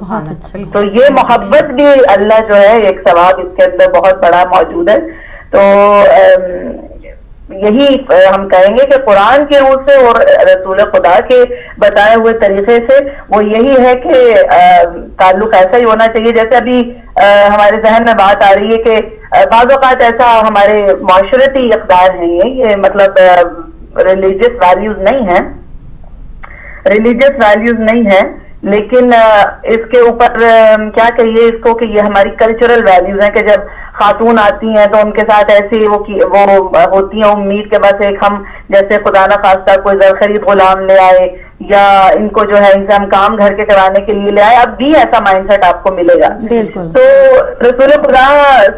بہت اچھا. تو یہ محبت بھی اللہ جو ہے ایک ثواب اس کے اندر بہت بڑا موجود ہے. تو یہی ہم کہیں گے کہ قرآن کے روح سے اور رسول خدا کے بتائے ہوئے طریقے سے وہ یہی ہے کہ تعلق ایسا ہی ہونا چاہیے. جیسے ابھی ہمارے ذہن میں بات آ رہی ہے کہ بعض اوقات ایسا ہمارے معاشرتی اقدار ہیں, یہ مطلب ریلیجیس ویلیوز نہیں ہیں, لیکن اس کے اوپر کیا کہیے اس کو کہ یہ ہماری کلچرل ویلیوز ہیں کہ جب خاتون آتی ہیں تو ان کے ساتھ ایسی وہ ہوتی ہیں امید کہ بس ایک ہم جیسے خدا نہ خواستہ کوئی زرخرید غلام لے آئے یا ان کو جو ہے ان سے ہم کام گھر کے کرانے کے لیے لے آئے. اب بھی ایسا مائنڈ سیٹ آپ کو ملے گا. تو رسول خدا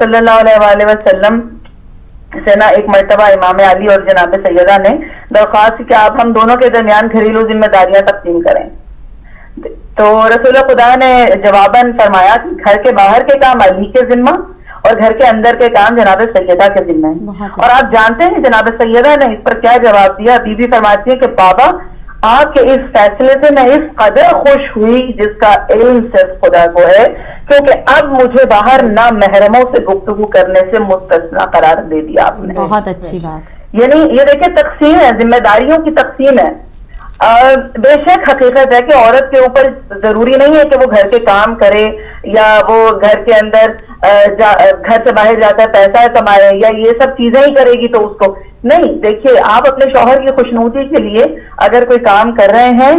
صلی اللہ علیہ وسلم سے نا ایک مرتبہ امام علی اور جناب سیدہ نے درخواست کی کہ آپ ہم دونوں کے درمیان گھریلو ذمہ داریاں تقسیم کریں. تو رسول خدا نے جواباً فرمایا کہ گھر کے باہر کے کام علی کے ذمہ اور گھر کے اندر کے کام جناب سیدہ کے ذمہ ہیں. اور آپ جانتے ہیں جناب سیدہ نے اس پر کیا جواب دیا؟ بی بی فرماتی ہے کہ بابا آپ کے اس فیصلے سے میں اس قدر خوش ہوئی جس کا علم صرف خدا کو ہے, کیونکہ اب مجھے باہر نہ محرموں سے گفتگو کرنے سے مستثنا قرار دے دیا آپ نے. بہت اچھی بات. یعنی یہ دیکھیں تقسیم ہے, ذمہ داریوں کی تقسیم ہے. بے شک حقیقت ہے کہ عورت کے اوپر ضروری نہیں ہے کہ وہ گھر کے کام کرے یا وہ گھر کے اندر گھر سے باہر جا کر پیسہ کمائے یا یہ سب چیزیں ہی کرے گی تو اس کو نہیں. دیکھیے آپ اپنے شوہر کی خوشنودی کے لیے اگر کوئی کام کر رہے ہیں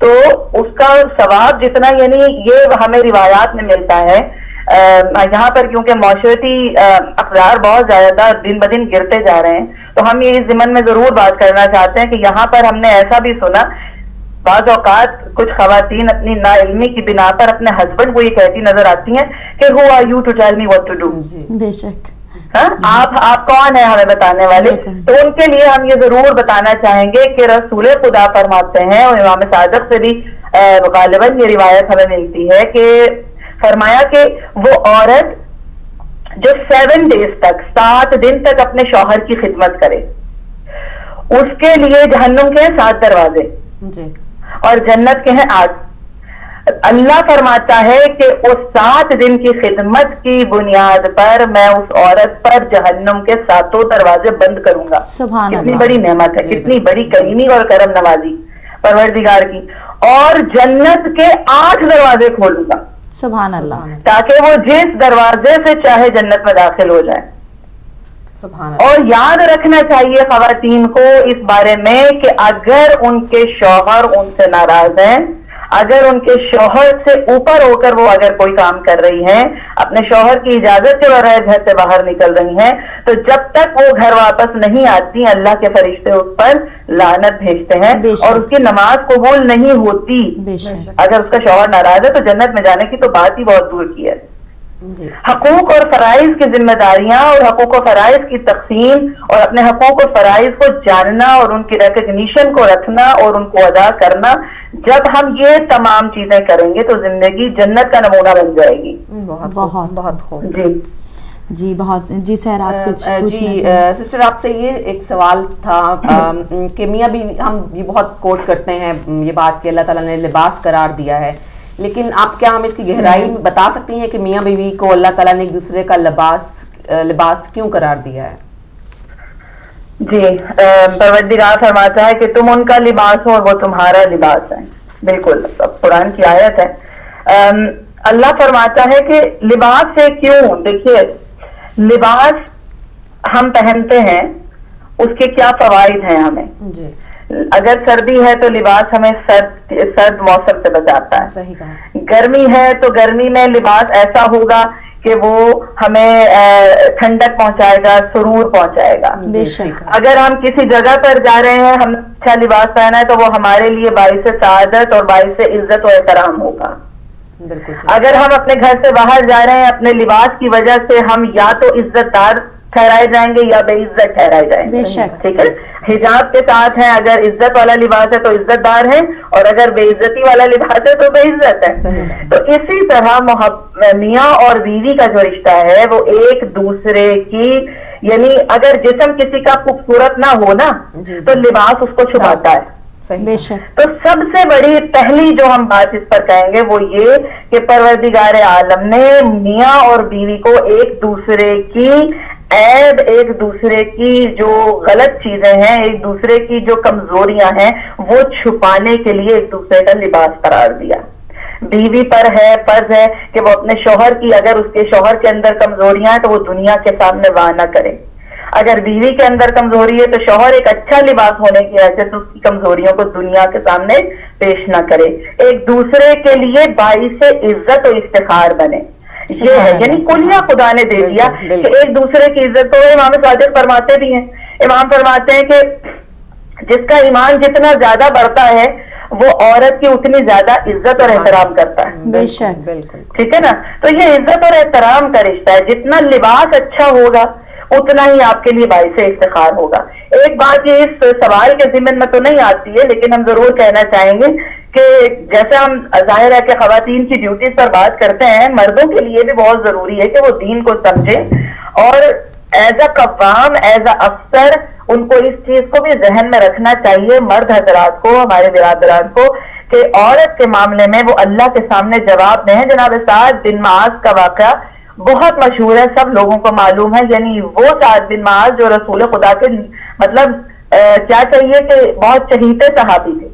تو اس کا ثواب جتنا, یعنی یہ ہمیں روایات میں ملتا ہے یہاں پر, کیونکہ معاشرتی اقدار بہت زیادہ دن بدن گرتے جا رہے ہیں, تو ہم یہ اس ضمن میں ضرور بات کرنا چاہتے ہیں کہ یہاں پر ہم نے ایسا بھی سنا بعض اوقات کچھ خواتین اپنی نا علمی کی بنا پر اپنے ہسبینڈ کو یہ کہتی نظر آتی ہیں کہ who are you to tell me what to do. بے شک. آپ کون ہیں ہمیں بتانے والے؟ تو ان کے لیے ہم یہ ضرور بتانا چاہیں گے کہ رسول خدا فرماتے ہیں, اور امام صادق سے بھی غالباً یہ روایت ہمیں ملتی ہے کہ فرمایا کہ وہ عورت جو 7 days تک 7 دن تک اپنے شوہر کی خدمت کرے اس کے لیے جہنم کے 7 دروازے اور جنت کے ہیں 8. اللہ فرماتا ہے کہ اس 7 دن کی خدمت کی بنیاد پر میں اس عورت پر جہنم کے 7 دروازے بند کروں گا. کتنی بڑی نعمت ہے, کتنی بڑی کریمی اور کرم نوازی پروردگار کی. اور جنت کے 8 دروازے کھولوں گا سبحان اللہ, تاکہ وہ جس دروازے سے چاہے جنت میں داخل ہو جائے. اور یاد رکھنا چاہیے خواتین کو اس بارے میں کہ اگر ان کے شوہر ان سے ناراض ہیں, اگر ان کے شوہر سے اوپر ہو کر وہ اگر کوئی کام کر رہی ہیں, اپنے شوہر کی اجازت کے بغیر گھر سے باہر نکل رہی ہیں, تو جب تک وہ گھر واپس نہیں آتی اللہ کے فرشتے اس پر لعنت بھیجتے ہیں اور اس کی نماز قبول نہیں ہوتی. اگر اس کا شوہر ناراض ہے تو جنت میں جانے کی تو بات ہی بہت دور کی ہے. حقوق اور فرائض کی ذمہ داریاں اور حقوق و فرائض کی تقسیم اور اپنے حقوق و فرائض کو جاننا اور ان کی ریکگنیشن کو رکھنا اور ان کو ادا کرنا, جب ہم یہ تمام چیزیں کریں گے تو زندگی جنت کا نمونہ بن جائے گی. بہت خوب. جی بہت. جی سر آپ کچھ جی سسٹر آپ سے یہ ایک سوال تھا کہ میاں بیوی ہم یہ بہت کوٹ کرتے ہیں یہ بات کہ اللہ تعالیٰ نے لباس قرار دیا ہے, لیکن آپ کیا ہمیں اس کی گہرائی میں بتا سکتی ہیں کہ میاں بیوی کو اللہ تعالیٰ نے ایک دوسرے کا لباس کیوں قرار دیا ہے؟ جی پروردگار فرماتا ہے کہ تم ان کا لباس ہو اور وہ تمہارا لباس ہے. بالکل قرآن کی آیت ہے. اللہ فرماتا ہے کہ لباس سے کیوں, دیکھیے لباس ہم پہنتے ہیں اس کے کیا فوائد ہیں ہمیں. اگر سردی ہے تو لباس ہمیں سرد موسم سے بچاتا ہے. گرمی ہے تو گرمی میں لباس ایسا ہوگا کہ وہ ہمیں ٹھنڈک پہنچائے گا, سرور پہنچائے گا. اگر ہم کسی جگہ پر جا رہے ہیں, ہم اچھا لباس پہنا ہے تو وہ ہمارے لیے باعث سعادت اور باعث عزت و احترام ہوگا. اگر ہم اپنے گھر سے باہر جا رہے ہیں اپنے لباس کی وجہ سے ہم یا تو عزت دار ٹھہرائے جائیں گے یا بے عزت ٹھہرائے جائیں گے. ٹھیک ہے, حجاب کے ساتھ ہیں, اگر عزت والا لباس ہے تو عزت دار ہے, اور اگر بے عزتی والا لباس ہے تو بے عزت ہے. تو اسی طرح میاں اور بیوی کا جو رشتہ ہے وہ ایک دوسرے کی, یعنی اگر جسم کسی کا خوبصورت نہ ہو نا تو لباس اس کو چھپاتا ہے. بے شک. تو سب سے بڑی پہلی جو ہم بات اس پر کہیں گے وہ یہ کہ پروردگار عالم نے میاں اور بیوی کو ایک دوسرے کی عیب، ایک دوسرے کی جو غلط چیزیں ہیں، ایک دوسرے کی جو کمزوریاں ہیں وہ چھپانے کے لیے ایک دوسرے کا لباس قرار دیا. بیوی پر ہے، فرض ہے کہ وہ اپنے شوہر کی، اگر اس کے شوہر کے اندر کمزوریاں ہیں تو وہ دنیا کے سامنے واہ نہ کرے. اگر بیوی کے اندر کمزوری ہے تو شوہر ایک اچھا لباس ہونے کی وجہ سے اس کی کمزوریوں کو دنیا کے سامنے پیش نہ کرے، ایک دوسرے کے لیے باعث عزت و افتخار بنے. یہ ہے یعنی کلیہ خدا نے دے دیا کہ ایک دوسرے کی عزت. تو امام صادق فرماتے بھی ہیں، امام فرماتے ہیں کہ جس کا ایمان جتنا زیادہ بڑھتا ہے وہ عورت کی اتنی زیادہ عزت اور احترام کرتا ہے. بے شک. بالکل. ٹھیک ہے نا. تو یہ عزت اور احترام کا رشتہ ہے. جتنا لباس اچھا ہوگا اتنا ہی آپ کے لیے باعث افتخار ہوگا. ایک بات یہ اس سوال کے ضمن میں تو نہیں آتی ہے لیکن ہم ضرور کہنا چاہیں گے کہ جیسے ہم ظاہر ہے کہ خواتین کی ڈیوٹیز پر بات کرتے ہیں، مردوں کے لیے بھی بہت ضروری ہے کہ وہ دین کو سمجھیں اور ایز اے قوام، ایز اے افسر ان کو اس چیز کو بھی ذہن میں رکھنا چاہیے، مرد حضرات کو، ہمارے برادران کو، کہ عورت کے معاملے میں وہ اللہ کے سامنے جواب دیں. جناب سعد بن معاذ کا واقعہ بہت مشہور ہے، سب لوگوں کو معلوم ہے. یعنی وہ سعد بن معاذ جو رسول خدا کے مطلب کیا چاہیے کہ بہت چہیتے صحابی تھے،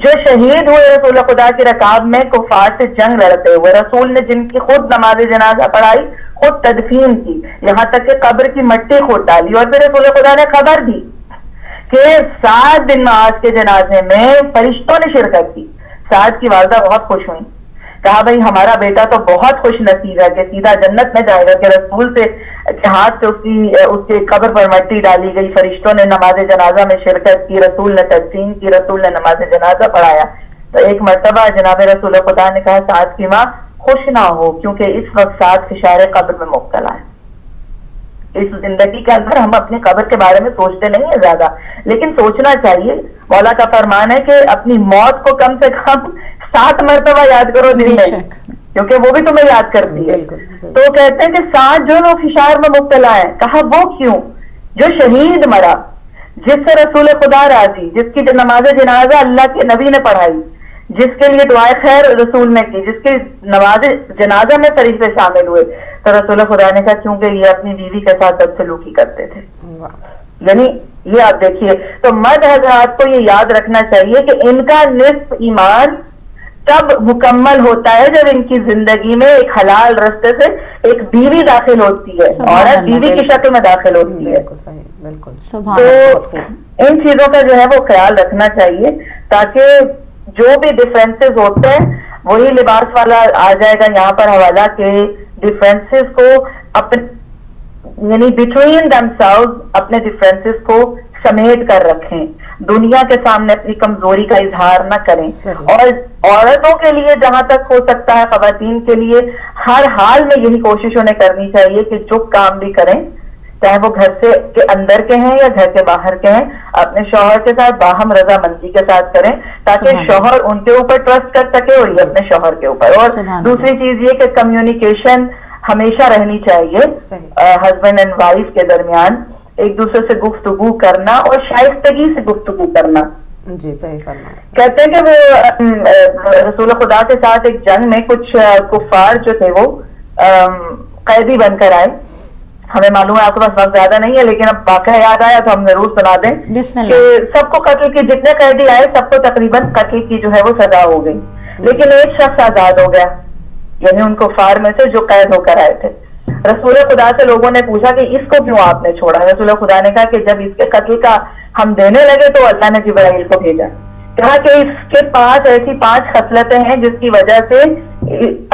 جو شہید ہوئے رسول خدا کی رکاب میں کفار سے جنگ لڑتے ہوئے. رسول نے جن کی خود نماز جنازہ پڑھائی، خود تدفین کی، یہاں تک کہ قبر کی مٹی خود ڈالی، اور پھر رسول خدا نے خبر دی کہ سعد بن معاذ کے جنازے میں فرشتوں نے شرکت کی. سعد کی والدہ بہت خوش ہوئی، کہا بھائی ہمارا بیٹا تو بہت خوش نصیب ہے کہ سیدھا جنت میں جائے گا کہ رسول سے ہاتھ سے اس کی قبر پر مٹی ڈالی گئی، فرشتوں نے نماز جنازہ میں شرکت کی، رسول نے تدفین کی، رسول نے نماز جنازہ پڑھایا. تو ایک مرتبہ جناب رسول خدا نے کہا سعد کی ماں خوش نہ ہو کیونکہ اس وقت سعد فشار قبر میں مبتلا ہے. اس زندگی کے اندر ہم اپنی قبر کے بارے میں سوچتے نہیں ہیں زیادہ، لیکن سوچنا چاہیے. مولا کا فرمان ہے کہ اپنی موت کو کم سے کم 7 مرتبہ یاد کرو دن میں، کیونکہ وہ بھی تمہیں یاد کرتی ہے. تو کہتے ہیں کہ سعد جو فشار میں مبتلا ہے. کہا وہ کیوں؟ جو شہید مرا، جس سے رسول خدا راضی، جس کی نماز جنازہ اللہ کے نبی نے پڑھائی، جس کے لیے دعائے خیر رسول نے کی، جس کی نماز جنازہ میں فرشتے شامل ہوئے. تو رسول خدا نے کہا کیونکہ یہ اپنی بیوی کے ساتھ بدسلوکی کرتے تھے. یعنی یہ آپ دیکھیے. تو مرد حضرات کو یہ یاد رکھنا چاہیے کہ ان کا نصف ایمان تب مکمل ہوتا ہے جب ان کی زندگی میں ایک حلال راستے سے ایک بیوی داخل ہوتی ہے، عورت بیوی کی شکل میں داخل ہوتی ہے. تو ان چیزوں کا جو ہے وہ خیال رکھنا چاہیے تاکہ جو بھی ڈفرینسز ہوتے ہیں وہی لباس والا آ جائے گا یہاں پر حوالہ کہ ڈفرینسز کو اپنے یعنی بٹوین دم سیلوز اپنے ڈفرینسز کو سمیٹ کر رکھیں، دنیا کے سامنے اپنی کمزوری کا اظہار نہ کریں. اور عورتوں کے لیے جہاں تک ہو سکتا ہے، خواتین کے لیے ہر حال میں یہی کوشش انہیں کرنی چاہیے کہ جو کام بھی کریں چاہے وہ گھر سے کے اندر کے ہیں یا گھر کے باہر کے ہیں، اپنے شوہر کے ساتھ باہم رضامندی کے ساتھ کریں تاکہ شوہر ان کے اوپر ٹرسٹ کر سکے اور یہ اپنے شوہر کے اوپر. اور دوسری چیز یہ کہ کمیونیکیشن ہمیشہ رہنی چاہیے ہسبینڈ اینڈ وائف کے درمیان، ایک دوسرے سے گفتگو کرنا اور شائستگی سے گفتگو کرنا. جی صحیح فرمایا. کہتے ہیں کہ وہ رسول خدا کے ساتھ ایک جنگ میں کچھ کفار جو تھے وہ قیدی بن کر آئے. ہمیں معلوم ہے آپ کے پاس وقت زیادہ نہیں ہے لیکن اب واقعہ یاد آیا تو ہم ضرور سنا دیں کہ سب کو قتل کی، جتنے قیدی آئے سب کو تقریباً قتل کی جو ہے وہ سزا ہو گئی، لیکن ایک شخص آزاد ہو گیا، یعنی ان کفار میں سے جو قید ہو کر آئے تھے. رسول خدا سے لوگوں نے پوچھا کہ اس کو کیوں آپ نے چھوڑا؟ رسول خدا نے کہا کہ جب اس کے قتل کا ہم دینے لگے تو اللہ نے جبرائیل کو بھیجا، کہا کہ اس کے پاس ایسی 5 خصلتیں ہیں جس کی وجہ سے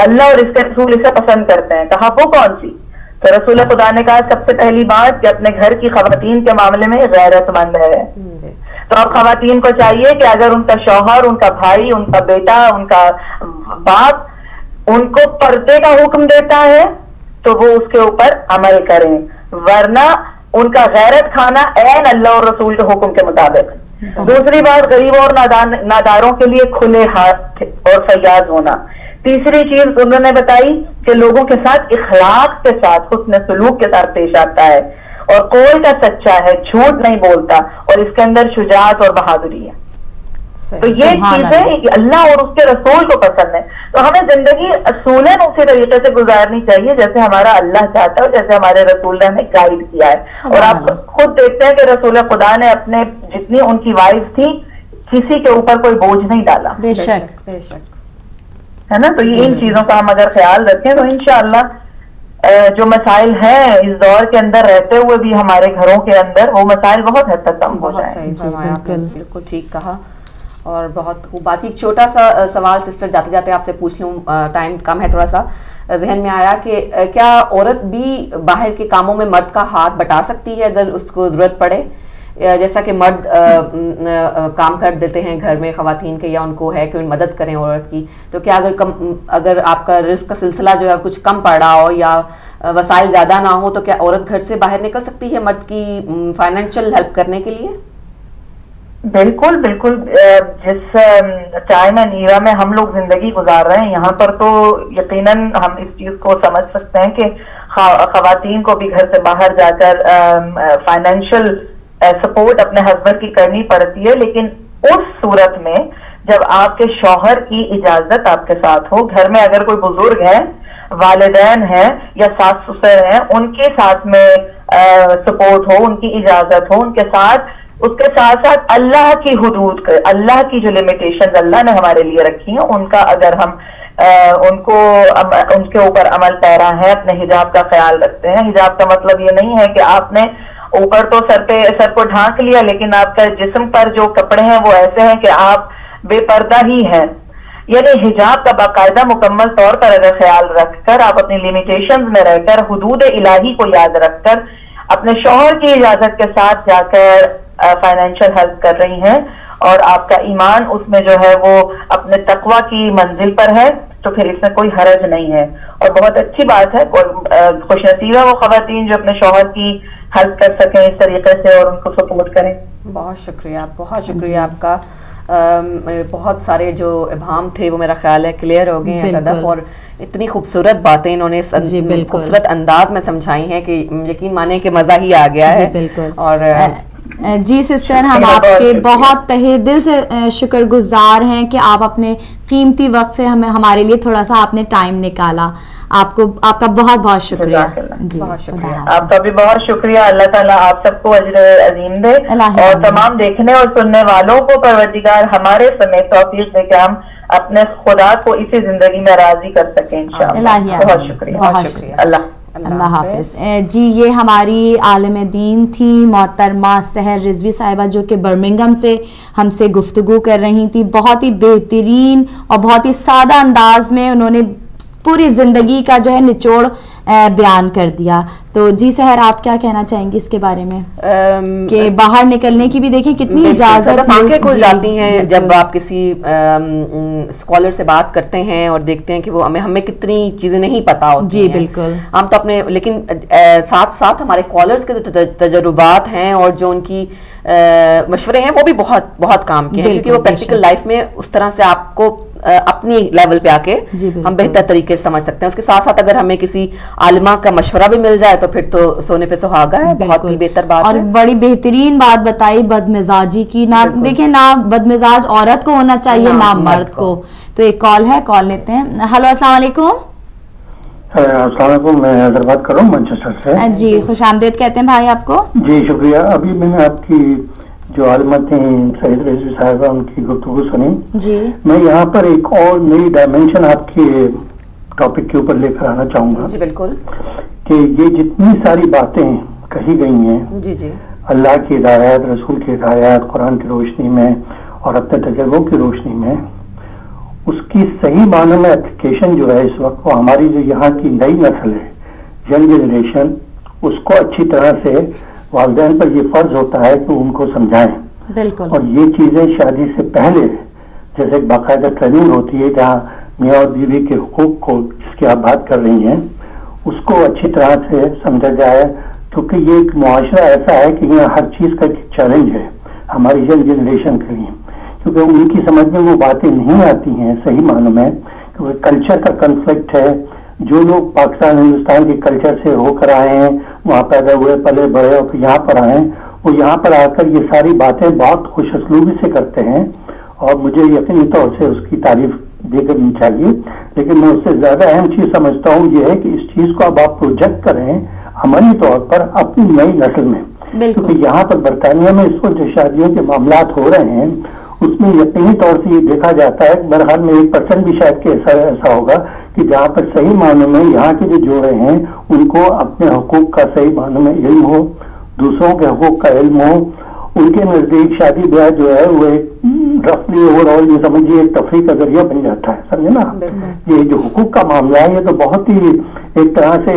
اللہ اور اس کے رسول اسے پسند کرتے ہیں. کہا وہ کون سی؟ تو رسول خدا نے کہا سب سے پہلی بات کہ اپنے گھر کی خواتین کے معاملے میں غیرت مند ہے. تو اب خواتین کو چاہیے کہ اگر ان کا شوہر، ان کا بھائی، ان کا بیٹا، ان کا باپ ان کو پردے کا حکم دیتا ہے تو وہ اس کے اوپر عمل کریں، ورنہ ان کا غیرت کھانا عین اللہ اور رسول کے حکم کے مطابق. دوسری بات غریبوں اور ناداروں کے لیے کھلے ہاتھ اور فیاض ہونا. تیسری چیز انہوں نے بتائی کہ لوگوں کے ساتھ اخلاق کے ساتھ، حسن سلوک کے ساتھ پیش آتا ہے اور قول کا سچا ہے، جھوٹ نہیں بولتا اور اس کے اندر شجاعت اور بہادری ہے. تو یہ چیزیں اللہ اور اس کے رسول کو پسند ہے. تو ہمیں زندگی اصولاً اسی طریقے سے گزارنی چاہیے جیسے ہمارا اللہ چاہتا ہے اور جیسے ہمارے رسول نے ہمیں گائیڈ کیا ہے. اور آپ خود دیکھتے ہیں کہ رسول خدا نے اپنے جتنی ان کی وائف تھی کسی کے اوپر کوئی بوجھ نہیں ڈالا. بے شک بے شک ہے نا. تو یہ ان چیزوں کا ہم اگر خیال رکھیں تو انشاءاللہ جو مسائل ہیں اس دور کے اندر رہتے ہوئے بھی ہمارے گھروں کے اندر وہ مسائل بہت حد تک کم ہو جائیں. بالکل ٹھیک کہا اور بہت خوب بات. ایک چھوٹا سا سوال سسٹر جاتے جاتے آپ سے پوچھ لوں, ٹائم کم ہے تھوڑا سا, ذہن میں آیا کہ کیا عورت بھی باہر کے کاموں میں مرد کا ہاتھ بٹا سکتی ہے اگر اس کو ضرورت پڑے؟ جیسا کہ مرد کام کر دیتے ہیں گھر میں خواتین کے, یا ان کو ہے کہ ان مدد کریں عورت کی, تو کیا اگر آپ کا رزق کا سلسلہ جو ہے کچھ کم پڑ رہا ہو یا وسائل زیادہ نہ ہو تو کیا عورت گھر سے باہر نکل سکتی ہے مرد کی فائنینشیل ہیلپ کرنے کے لیے؟ بالکل بالکل. جس ٹائم اینڈ ایرا میں ہم لوگ زندگی گزار رہے ہیں یہاں پر تو یقیناً ہم اس چیز کو سمجھ سکتے ہیں کہ خواتین کو بھی گھر سے باہر جا کر فائنینشیل سپورٹ اپنے ہسبینڈ کی کرنی پڑتی ہے, لیکن اس صورت میں جب آپ کے شوہر کی اجازت آپ کے ساتھ ہو. گھر میں اگر کوئی بزرگ ہے, والدین ہیں یا ساس سسر ہیں, ان کے ساتھ میں سپورٹ ہو, ان کی اجازت ہو, ان کے ساتھ اس کے ساتھ ساتھ اللہ کی حدود, اللہ کی جو لمیٹیشنز اللہ نے ہمارے لیے رکھی ہیں ان کا اگر ہم ان کے اوپر عمل پیرا ہے, اپنے حجاب کا خیال رکھتے ہیں. حجاب کا مطلب یہ نہیں ہے کہ آپ نے اوپر تو سر کو ڈھانک لیا لیکن آپ کا جسم پر جو کپڑے ہیں وہ ایسے ہیں کہ آپ بے پردہ ہی ہیں. یعنی حجاب کا باقاعدہ مکمل طور پر اگر خیال رکھ کر آپ اپنی لمیٹیشنز میں رہ کر حدود الہی کو یاد رکھ کر اپنے شوہر کی اجازت کے ساتھ جا کر فائنینشیل ہیلپ کر رہی ہیں اور آپ کا ایمان اس میں جو ہے وہ اپنے تقوی کی منزل پر ہے تو پھر اس میں کوئی حرج نہیں ہے. اور بہت اچھی بات ہے, خوش نصیب ہے وہ خواتین جو اپنے شوہر کی ہیلپ کر سکیں اس طریقے سے اور ان کو سپورٹ کریں. بہت شکریہ آپ کا. بہت سارے جو ابہام تھے وہ میرا خیال ہے کلیئر ہو گئے ہیں صدف, اور اتنی خوبصورت باتیں انہوں نے خوبصورت انداز میں سمجھائی ہیں کہ یقین مانے کہ مزہ ہی آ گیا ہے. اور جی سسٹر, ہم آپ کے بہت تہہ دل سے شکر گزار ہیں کہ آپ اپنے قیمتی وقت سے ہمارے لیے تھوڑا سا آپ نے ٹائم نکالا. آپ کا بہت بہت شکریہ. جی بہت شکریہ. آپ کا بھی بہت شکریہ. اللہ تعالیٰ آپ سب کو اجر عظیم دے اور تمام دیکھنے اور سننے والوں کو پروردگار ہمارے سمیت توفیق دے کہ ہم اپنے خدا کو اسی زندگی میں راضی کر سکیں انشاءاللہ. بہت شکریہ. اللہ حافظ. جی یہ ہماری عالم دین تھی محترمہ سحر رضوی صاحبہ جو کہ برمنگھم سے ہم سے گفتگو کر رہی تھی. بہت ہی بہترین اور بہت ہی سادہ انداز میں انہوں نے پوری زندگی کا جو ہے نچوڑ بیان کر دیا. تو جی سحر آپ کیا کہنا چاہیں گے اس کے بارے میں کہ باہر نکلنے کی بھی دیکھیں کتنی اجازت آنکھیں کھل جاتی ہیں جب آپ کسی اسکالر سے بات کرتے ہیں اور دیکھتے ہیں کہ وہ ہمیں کتنی چیزیں نہیں پتا ہوتی. جی بالکل. ہم تو اپنے لیکن ساتھ ساتھ ہمارے کالرز کے جو تجربات ہیں اور جو ان کی مشورے ہیں وہ بھی بہت بہت کام کے ہیں کیونکہ وہ پریکٹیکل لائف میں اس طرح سے آپ کو اپنی لیول پہ آ کے ہم بہتر طریقے سے سمجھ سکتے ہیں. اس کے ساتھ ساتھ اگر ہمیں کسی عالمہ کا مشورہ بھی مل جائے تو پھر تو سونے پہ سہاگا ہے. بہت ہی بہتر بات اور بڑی بہترین بات بتائی بد مزاجی کی. نہ دیکھیں نہ بد مزاج عورت کو ہونا چاہیے نہ مرد کو. تو ایک کال ہے, کال لیتے ہیں. ہلو السلام علیکم. السلام علیکم, میں حیدر بات کر رہا ہوں مانچسٹر سے. جی خوش آمدید کہتے ہیں بھائی آپ کو. جی شکریہ. ابھی میں نے آپ کی جو عالمت ہیں سعید رضوی صاحبہ ان کی گفتگو سنی. جی میں یہاں پر ایک اور نئی ڈائمینشن آپ کے ٹاپک کے اوپر لے کر آنا چاہوں گا. جی بالکل. کہ یہ جتنی ساری باتیں کہی گئی ہیں جی جی اللہ کی ہدایت, رسول کی ہدایت, قرآن کی روشنی میں اور اپنے تجربوں کی روشنی میں, اس کی صحیح معنی میں اپلیکیشن جو ہے اس وقت وہ ہماری جو یہاں کی نئی نسل ہے, ینگ جنریشن, اس کو اچھی طرح سے والدین پر یہ فرض ہوتا ہے کہ ان کو سمجھائیں. بالکل. اور یہ چیزیں شادی سے پہلے جیسے باقاعدہ ٹریننگ ہوتی ہے جہاں میاں اور بیوی کے حقوق کو جس کی آپ بات کر رہی ہیں اس کو اچھی طرح سے سمجھا جائے, کیونکہ یہ ایک معاشرہ ایسا ہے کہ یہاں ہر چیز کا ایک چیلنج ہے ہماری ینگ جنریشن کے لیے, کیونکہ ان کی سمجھ میں وہ باتیں نہیں آتی ہیں صحیح معنوں میں, کیونکہ کلچر کا کنفلکٹ ہے. جو لوگ پاکستان ہندوستان کے کلچر سے ہو کر آئے ہیں, وہاں پیدا ہوئے پلے بڑے اور یہاں پر آئے ہیں, وہ یہاں پر آ کر یہ ساری باتیں بہت خوش اسلوبی سے کرتے ہیں اور مجھے یقینی طور سے اس کی تعریف دے کرنی چاہیے. لیکن میں اس سے زیادہ اہم چیز سمجھتا ہوں یہ ہے کہ اس چیز کو اب آپ پروجیکٹ کریں عملی طور پر اپنی نئی نسل میں, کیونکہ یہاں پر برطانیہ میں اس وقت جو شادیوں کے معاملات ہو رہے ہیں اس میں یقینی طور سے یہ دیکھا جاتا ہے, بہرحال میں 1% بھی شاید کہ ایسا ہوگا کہ جہاں پر صحیح معنوں میں یہاں کے جو جوڑے ہیں ان کو اپنے حقوق کا صحیح معنوں میں علم ہو, دوسروں کے حقوق کا علم ہو. ان کے نزدیک شادی بیاہ جو ہے وہ ایک رفلی اوور آل یہ سمجھیے ایک تفریح کا ذریعہ بن جاتا ہے, سمجھے نا. یہ جو حقوق کا معاملہ ہے یہ تو بہت ہی ایک طرح سے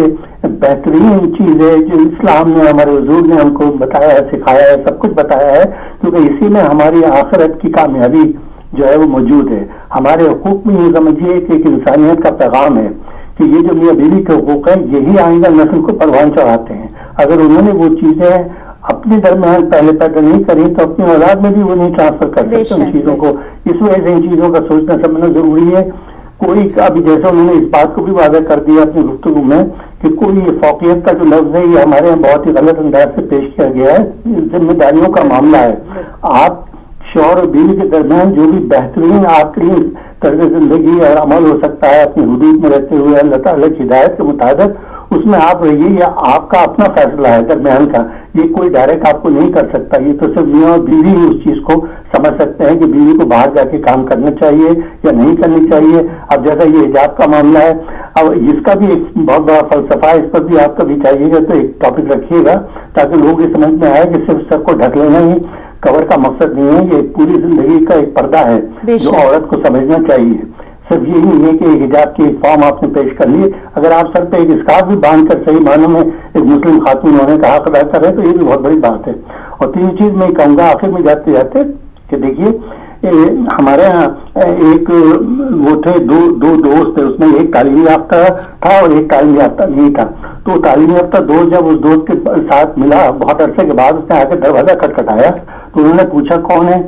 بہترین چیز ہے جو اسلام نے, ہمارے حضور نے ہم کو بتایا ہے, سکھایا ہے, سب کچھ بتایا ہے, کیونکہ اسی میں ہماری آخرت کی کامیابی جو ہے وہ موجود ہے. ہمارے حقوق میں یہ سمجھیے کہ ایک انسانیت کا پیغام ہے کہ یہ جو میاں بیوی کے حقوق ہیں یہی آئندہ نسل کو پروان چڑھاتے ہیں. اگر انہوں نے وہ چیزیں اپنے درمیان پہلے پیدا نہیں کری تو اپنی اولاد میں بھی وہ نہیں ٹرانسفر کر سکتے ان چیزوں کو. اس وجہ سے ان چیزوں کا سوچنا سمجھنا ضروری ہے. کوئی ابھی جیسے انہوں نے اس بات کو بھی واضح کر دیا اپنی گفتگو میں کہ کوئی فوقیت کا جو لفظ ہے یہ ہمارے یہاں بہت ہی غلط انداز سے پیش کیا گیا ہے. ذمہ داریوں کا معاملہ ہے. آپ شوہر اور بیوی کے درمیان جو بھی بہترین آخرین طرز زندگی اور عمل ہو سکتا ہے اپنی حدود میں رہتے ہوئے اللہ تعالیٰ کی ہدایت کے مطابق اس میں آپ رہیے. یہ آپ کا اپنا فیصلہ ہے درمیان کا, یہ کوئی ڈائریکٹ آپ کو نہیں کر سکتا. یہ تو صرف میاں اور بیوی ہی اس چیز کو سمجھ سکتے ہیں کہ بیوی کو باہر جا کے کام کرنا چاہیے یا نہیں کرنی چاہیے. اب جیسا یہ حجاب کا معاملہ ہے, اب اس کا بھی ایک بہت بڑا فلسفہ ہے, اس پر بھی آپ کبھی چاہیے گا تو ایک ٹاپک رکھیے گا تاکہ لوگ یہ سمجھ میں آئے کہ صرف سب کو ڈھک لینا ہی کور کا مقصد نہیں ہے. یہ پوری زندگی کا ایک پردہ ہے جو عورت کو سمجھنا چاہیے. صرف یہ نہیں ہے کہ حجاب کی ایک فارم آپ نے پیش کر لی, اگر آپ سر پہ ایک اسکارف بھی باندھ کر صحیح معنوں میں ایک مسلم خاتون ہونے کا حق ادا کر رہے تو یہ بھی بہت بڑی بات ہے. اور تین چیز میں کہوں گا آخر میں جاتے جاتے کہ دیکھیے ہمارے یہاں ایک وہ تھے دو دوست تھے, اس میں ایک تعلیم یافتہ تھا اور ایک تعلیم یافتہ نہیں تھا. تو تعلیم یافتہ دوست جب اس دوست کے ساتھ ملا بہت عرصے کے بعد اس نے آ کے دروازہ کھٹکھٹایا تو انہوں نے پوچھا کون ہے,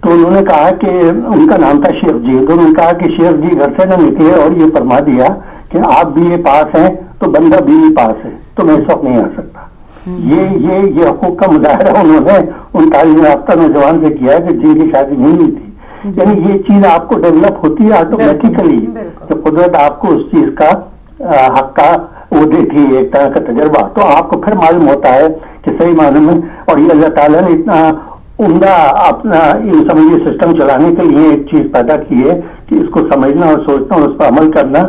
تو انہوں نے کہا کہ ان کا نام تھا شیخ جی. تو انہوں نے کہا کہ شیخ جی گھر سے نہ نکلے اور یہ فرما دیا کہ آپ BA پاس ہیں تو بندہ BE پاس ہے تو میں اس وقت نہیں آ سکتا. یہ حقوق کا مظاہرہ انہوں نے ان تعلیم یافتہ نوجوان سے کیا کہ جن کی شادی نہیں ہوئی تھی. یعنی یہ چیز آپ کو ڈیولپ ہوتی ہے آٹومیٹیکلی کہ قدرت آپ کو اس چیز کا حق کا وہ دیتی ہے, ایک طرح کا تجربہ. تو آپ کو پھر معلوم ہوتا ہے کہ صحیح معنوں میں, اور یہ اللہ تعالیٰ نے اتنا عمدہ اپنا سمجھیے سسٹم چلانے کے لیے ایک چیز پیدا کی ہے کہ اس کو سمجھنا اور سوچنا اور اس پر عمل کرنا.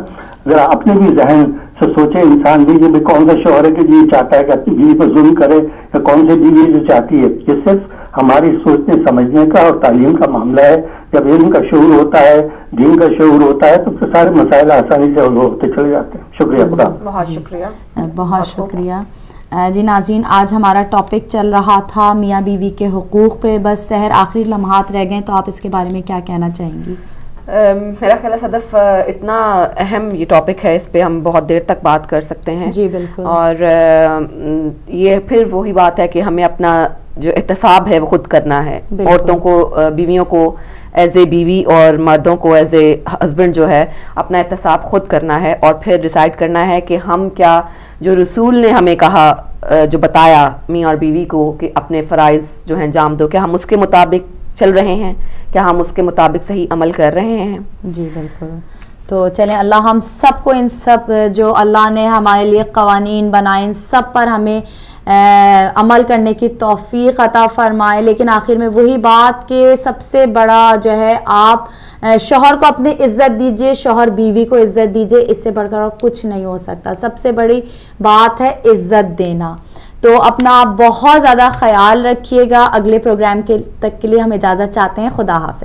ذرا اپنے بھی ذہن سے سوچے انسان بھی جو کون سا شوہر ہے کہ جی چاہتا ہے کہ اپنی بیوی پر ظلم کرے یا کون سی بیوی جو چاہتی ہے. یہ صرف ہماری سوچنے سمجھنے کا اور تعلیم کا معاملہ ہے. جب علم کا شعور ہوتا ہے, دین کا شعور ہوتا ہے تو پھر سارے مسائل آسانی سے حل ہوتے چلے جاتے ہیں. شکریہ. بہت شکریہ. بہت شکریہ. جی ناظرین, آج ہمارا ٹاپک چل رہا تھا میاں بیوی کے حقوق پہ. بس سحر آخری لمحات رہ گئے تو آپ اس کے بارے میں کیا کہنا چاہیں گی؟ میرا خیال ہے صدف اتنا اہم یہ ٹاپک ہے, اس پہ ہم بہت دیر تک بات کر سکتے ہیں. جی بالکل. اور یہ پھر وہی بات ہے کہ ہمیں اپنا جو احتساب ہے وہ خود کرنا ہے. عورتوں کو, بیویوں کو ایز اے بیوی اور مردوں کو ایز اے ہسبینڈ جو ہے اپنا احتساب خود کرنا ہے اور پھر ڈیسائیڈ کرنا ہے کہ ہم کیا جو رسول نے ہمیں کہا, جو بتایا میاں اور بیوی کو کہ اپنے فرائض جو ہیں انجام دو, کیا ہم اس کے مطابق چل رہے ہیں, کیا ہم اس کے مطابق صحیح عمل کر رہے ہیں. جی بالکل. تو چلیں اللہ ہم سب کو ان سب جو اللہ نے ہمارے لیے قوانین بنائے ان سب پر ہمیں عمل کرنے کی توفیق عطا فرمائے. لیکن آخر میں وہی بات کہ سب سے بڑا جو ہے آپ شوہر کو اپنی عزت دیجئے, شوہر بیوی کو عزت دیجئے, اس سے بڑھ کر کچھ نہیں ہو سکتا. سب سے بڑی بات ہے عزت دینا. تو اپنا آپ بہت زیادہ خیال رکھیے گا. اگلے پروگرام تک کے لیے ہم اجازت چاہتے ہیں. خدا حافظ.